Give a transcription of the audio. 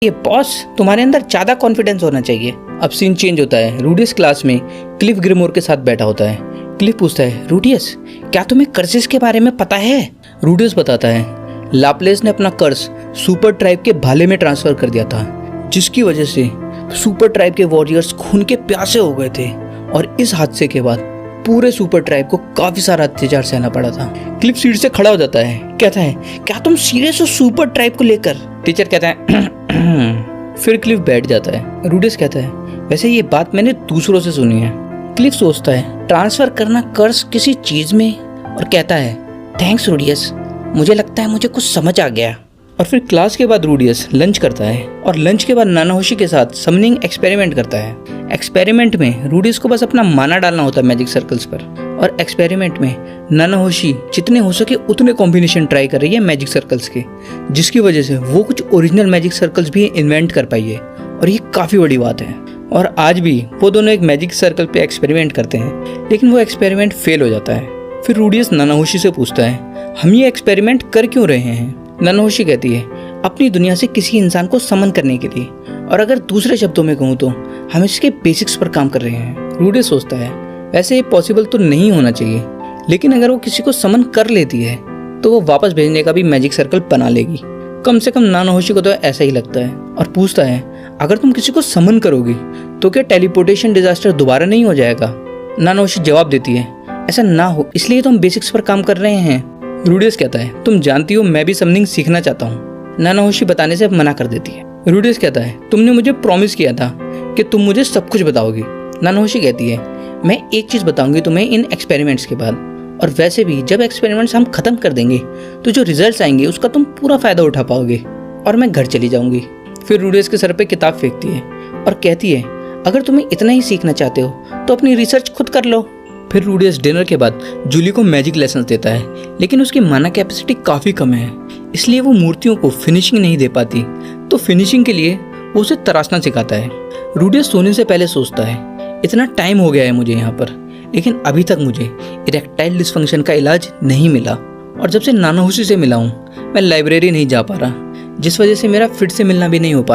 ये बॉस, तुम्हारे अंदर ज्यादा कॉन्फिडेंस होना चाहिए। अब सीन चेंज होता है। रूडियस क्लास में क्लिफ ग्रिमोर के साथ बैठा होता है। क्लिफ पूछता है, रूडियस क्या तुम्हें कर्सेस के बारे में पता है? रूडियस बताता है, लाप्लेस ने अपना कर्स सुपर ट्राइब के भाले में ट्रांसफर कर दिया था, जिसकी वजह से सुपर ट्राइब के वॉरियर्स खून के प्यासे हो गए थे और इस हादसे के बाद पूरे सुपर ट्राइब को काफी सारा अत्याचार सहना पड़ा था। क्लिफ सीट से खड़ा हो जाता है, कहता है, क्या तुम सीरियस हो सुपर ट्राइब को लेकर? टीचर कहता है फिर क्लिफ बैठ जाता है। रूडियस कहता है, वैसे ये बात मैंने दूसरों से सुनी है। क्लिफ सोचता है, ट्रांसफर करना कर्स किसी चीज में, और कहता है, थैंक्स रूडियस, मुझे लगता है मुझे कुछ समझ आ गया। और फिर क्लास के बाद रूडियस लंच करता है और लंच के बाद नानाहोशी के साथ समनिंग एक्सपेरिमेंट करता है। एक्सपेरिमेंट में रूडियस को बस अपना माना डालना होता है मैजिक सर्कल्स पर, और एक्सपेरिमेंट में नानाहोशी जितने हो सके उतने कॉम्बिनेशन ट्राई कर रही है मैजिक सर्कल्स के, जिसकी वजह से वो कुछ ओरिजिनल मैजिक सर्कल्स भी इन्वेंट कर पाई है, और ये काफ़ी बड़ी बात है। और आज भी वो दोनों एक मैजिक सर्कल पे एक्सपेरिमेंट करते हैं, लेकिन वो एक्सपेरिमेंट फेल हो जाता है। फिर रूडियस नानाहोशी से पूछता है, हम ये एक्सपेरिमेंट कर क्यों रहे हैं? नानाहोशी कहती है, अपनी दुनिया से किसी इंसान को समन करने के लिए, और अगर दूसरे शब्दों में कहूँ तो हम इसके बेसिक्स पर काम कर रहे हैं। रूडियस सोचता है, वैसे ये पॉसिबल तो नहीं होना चाहिए, लेकिन अगर वो किसी को समन कर लेती है तो वो वापस भेजने का भी मैजिक सर्कल बना लेगी। कम से कम नानाहोशी को तो ऐसा ही लगता है, और पूछता है, अगर तुम किसी को समन करोगी तो क्या टेलीपोर्टेशन डिजास्टर दोबारा नहीं हो जाएगा? नानाहोशी जवाब देती है, ऐसा ना हो इसलिए तो हम बेसिक्स पर काम कर रहे हैं। रूडियस कहता है, तुम जानती हो मैं भी समनिंग सीखना चाहता हूँ। नानाहोशी बताने से मना कर देती है। रूडियस कहता है, तुमने मुझे प्रॉमिस किया था कि तुम मुझे सब कुछ बताओगी। नानाहोशी कहती है, मैं एक चीज़ बताऊंगी तुम्हें इन एक्सपेरिमेंट्स के बाद, और वैसे भी जब एक्सपेरिमेंट्स हम खत्म कर देंगे तो जो रिजल्ट्स आएंगे उसका तुम पूरा फायदा उठा पाओगे, और मैं घर चली जाऊंगी। फिर रूडियस के सर पे किताब फेंकती है और कहती है, अगर तुम्हें इतना ही सीखना चाहते हो तो अपनी रिसर्च खुद कर लो। फिर रूडियस डिनर के बाद जूली को मैजिक लेसन देता है, लेकिन उसकी माना कैपेसिटी काफ़ी कम है, इसलिए वो मूर्तियों को फिनिशिंग नहीं दे पाती, तो फिनिशिंग के लिए वो उसे तराशना सिखाता है। रूडियस सोने से पहले सोचता है, इतना टाइम हो गया है मुझे यहाँ पर, लेकिन अभी तक मुझे इरेक्टाइल डिस्फंक्शन का इलाज नहीं मिला, और जब से नानाहोशी से मिला हूँ मैं लाइब्रेरी नहीं जा पा रहा, जिस वजह से मेरा फिर से मिलना भी नहीं हो पा